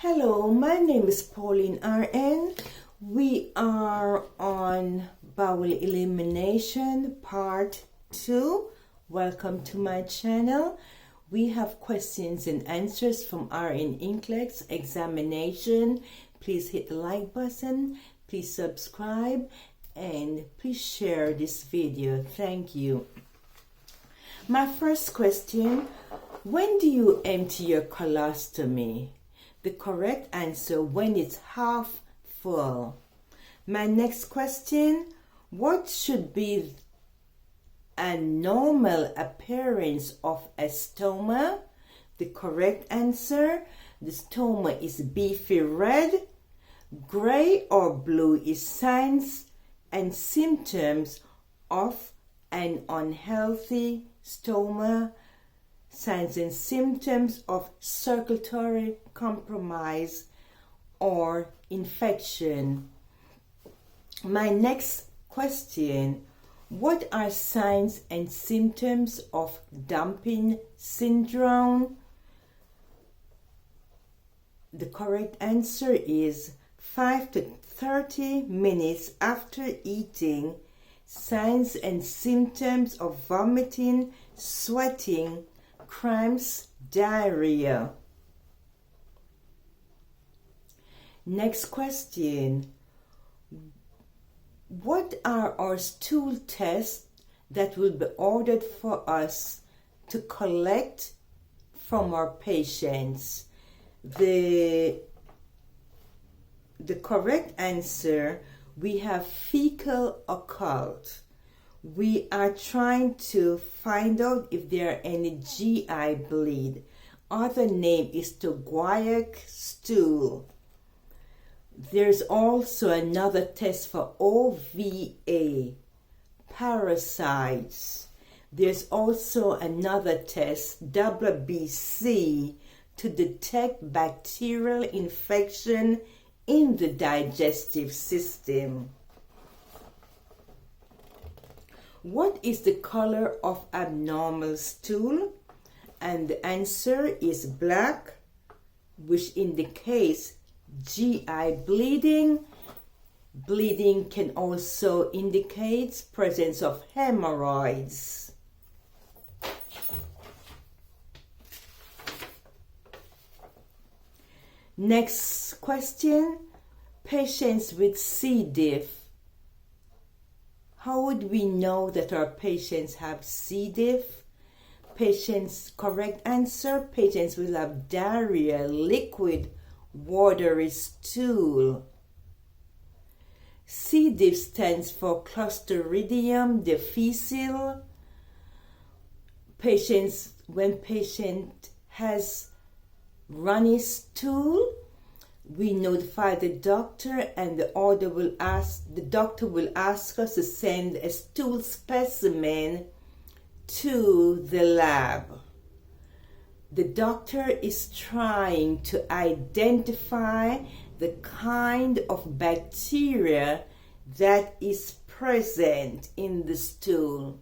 Hello, my name is Pauline RN. We are on Bowel Elimination Part 2. Welcome to my channel. We have questions and answers from RN Nclex examination. Please hit the like button, please subscribe, and please share this video. Thank you. My first question, when do you empty your colostomy? The correct answer, when it's half full. My next question, what should be a normal appearance of a stoma? The correct answer, the stoma is beefy red, gray or blue is signs and symptoms of an unhealthy stoma, signs and symptoms of circulatory compromise or infection. My next question, what are signs and symptoms of dumping syndrome? The correct answer is 5 to 30 minutes after eating, signs and symptoms of vomiting, sweating, cramps, diarrhea. Next question. What are our stool tests that will be ordered for us to collect from our patients? The correct answer, we have fecal occult. We are trying to find out if there are any GI bleed. Other name is Guaiac stool. There's also another test for OVA, parasites. There's also another test, WBC, to detect bacterial infection in the digestive system. What is the color of abnormal stool? And the answer is black, which indicates GI bleeding. Bleeding can also indicate presence of hemorrhoids. Next question, patients with C. diff. How would we know that our patients have C. diff? Patients, correct answer, patients will have diarrhea, liquid, watery stool. C. diff stands for Clostridium difficile. When patient has runny stool, we notify the doctor, and the doctor will ask us to send a stool specimen to the lab. The doctor is trying to identify the kind of bacteria that is present in the stool.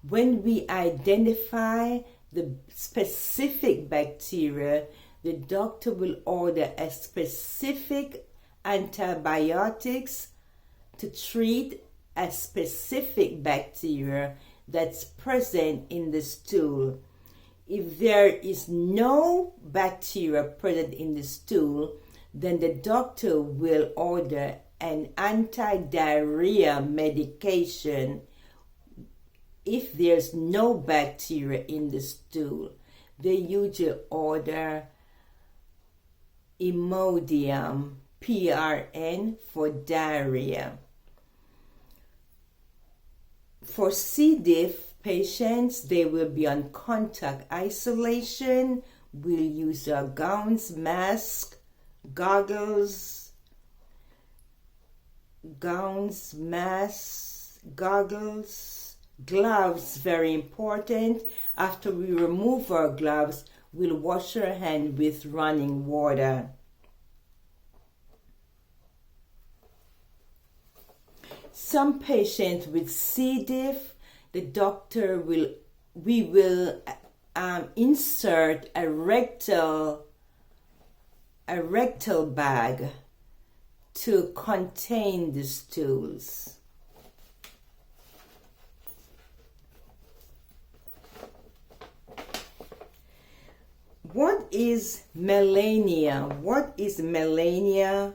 When we identify the specific bacteria, the doctor will order a specific antibiotics to treat a specific bacteria that's present in the stool. If there is no bacteria present in the stool, then the doctor will order an anti-diarrhea medication. If there's no bacteria in the stool, they usually order Imodium, PRN, for diarrhea. For C. diff patients, they will be on contact isolation. We'll use our gowns, mask, goggles, gloves, very important. After we remove our gloves, we'll wash our hand with running water. Some patients with C. diff, the doctor will insert a rectal a rectal bag to contain the stools. What is melania? What is melania?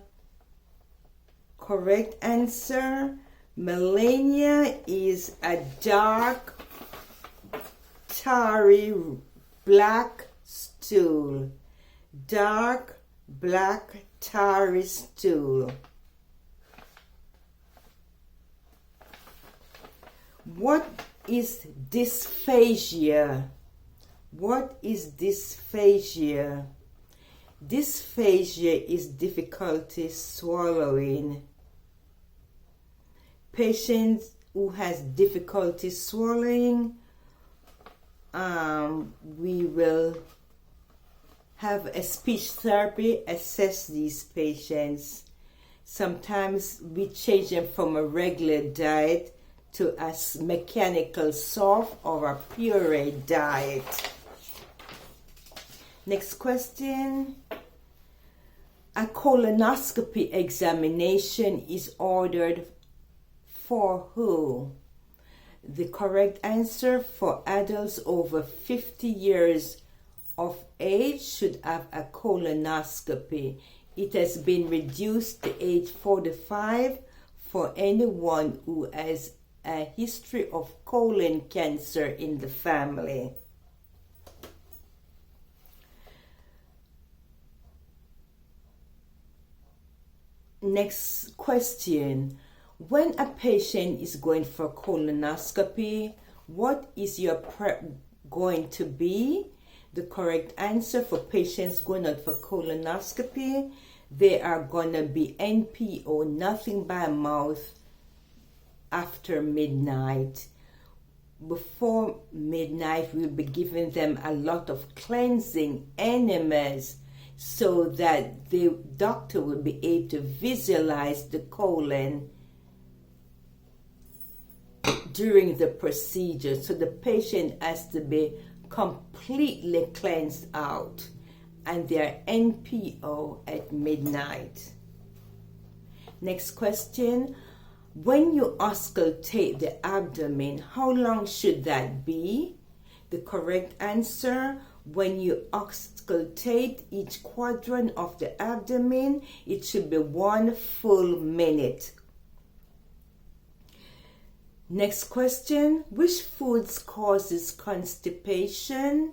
Correct answer. Melania is a dark, tarry, black stool. Dark, black, tarry stool. What is dysphagia? What is dysphagia? Dysphagia is difficulty swallowing. Patients who has difficulty swallowing, we will have a speech therapy assess these patients. Sometimes we change them from a regular diet to a mechanical soft or a puree diet. Next question. A colonoscopy examination is ordered for who? The correct answer: for adults over 50 years of age should have a colonoscopy. It has been reduced to age 45 for anyone who has a history of colon cancer in the family. Next question. When a patient is going for colonoscopy, what is your prep going to be? The correct answer for patients going out for colonoscopy, they are going to be NPO, nothing by mouth, after midnight. Before midnight, we'll be giving them a lot of cleansing enemas so that the doctor will be able to visualize the colon during the procedure. So the patient has to be completely cleansed out, and they're NPO at midnight. Next question. When you auscultate the abdomen, how long should that be? The correct answer: when you auscultate each quadrant of the abdomen, it should be 1 full minute. Next question. Which foods causes constipation?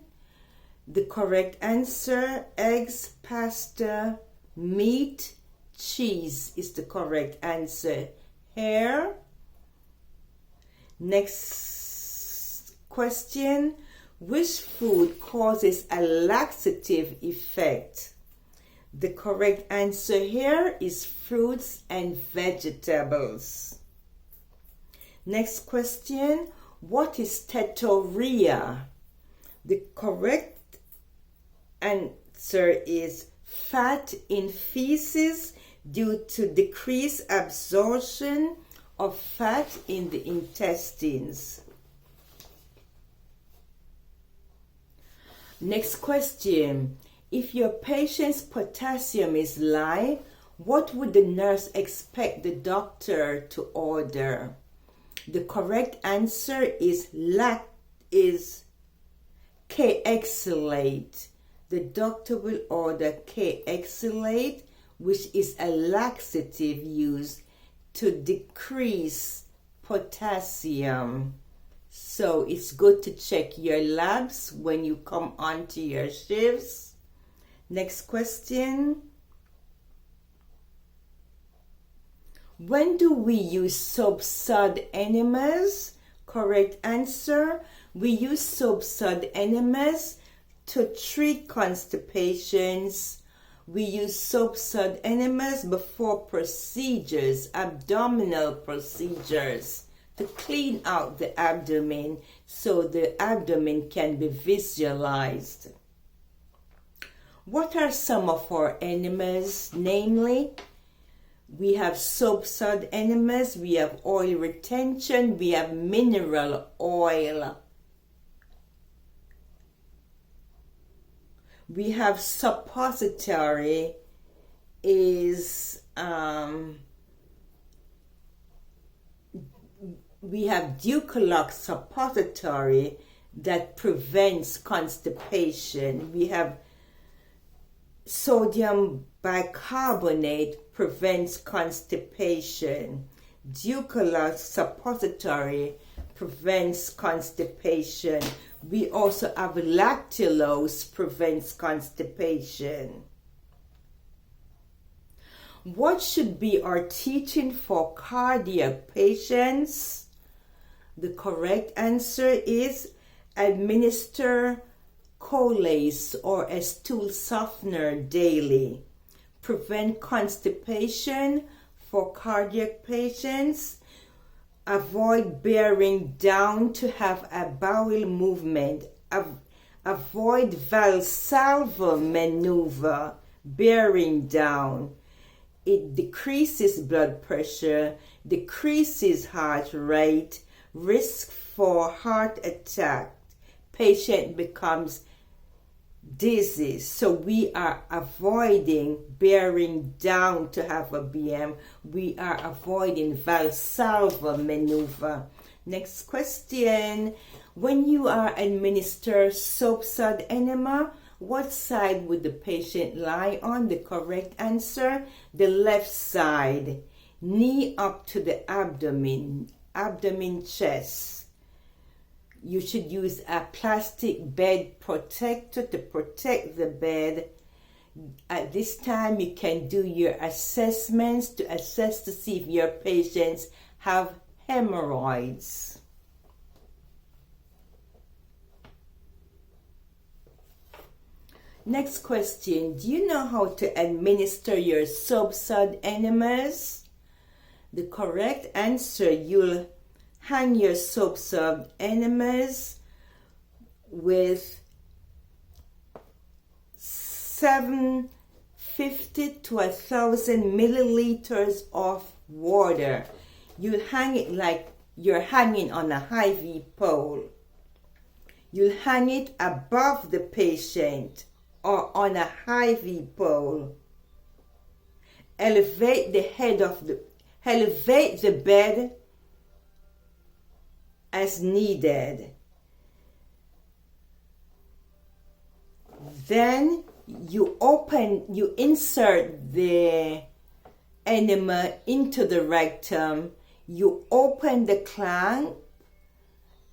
The correct answer: eggs, pasta, meat, cheese is the correct answer. Hair. Next question. Which food causes a laxative effect? The correct answer here is fruits and vegetables. Next question. What is tetorrhea? The correct answer is fat in feces due to decreased absorption of fat in the intestines. Next question. If your patient's potassium is low, what would the nurse expect the doctor to order? The correct answer is K-Exilate. The doctor will order K-Exilate, which is a laxative used to decrease potassium. So it's good to check your labs when you come onto your shifts. Next question. When do we use sub-sud enemas? Correct answer: we use sub-sud enemas to treat constipations. We use sub-sud enemas before procedures, abdominal procedures, to clean out the abdomen so the abdomen can be visualized. What are some of our enemas? Namely, we have sub-sud enemas, we have oil retention, we have mineral oil. We have suppository is we have Nclex suppository that prevents constipation. We have sodium bicarbonate prevents constipation. Nclex suppository prevents constipation. We also have lactulose prevents constipation. What should be our teaching for cardiac patients? The correct answer is administer Nclex or a stool softener daily. Prevent constipation for cardiac patients. Avoid bearing down to have a bowel movement. Avoid Valsalva maneuver, bearing down. It decreases blood pressure, decreases heart rate, risk for heart attack. Patient becomes dizzy. So we are avoiding bearing down to have a BM. We are avoiding Valsalva maneuver. Next question. When you are administered soap-sud enema, what side would the patient lie on? The correct answer, the left side. Knee up to the abdomen, chest. You should use a plastic bed protector to protect the bed. At this time, you can do your assessments to assess to see if your patients have hemorrhoids. Next question. Do you know how to administer your soap-sud enemas? The correct answer, you'll hang your soap-sud enemas with 750 to 1,000 milliliters of water. You'll hang it like you're hanging on a high-V pole. You'll hang it above the patient or on a high-V pole. Elevate the bed as needed. Then you insert the enema into the rectum. You open the clamp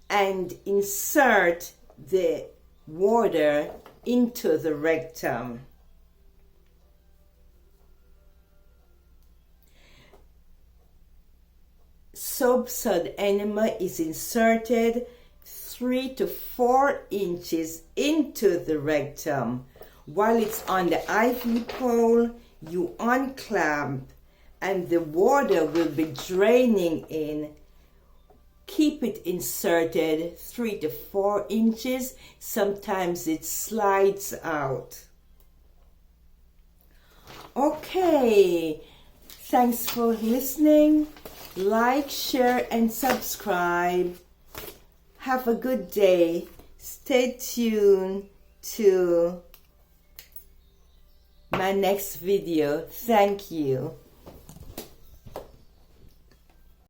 and insert the water into the rectum. Soap-sud enema is inserted 3 to 4 inches into the rectum. While it's on the IV pole, you unclamp and the water will be draining in. Keep it inserted 3 to 4 inches. Sometimes it slides out. Okay, thanks for listening. Like, share, and subscribe. Have a good day. Stay tuned to my next video. Thank you.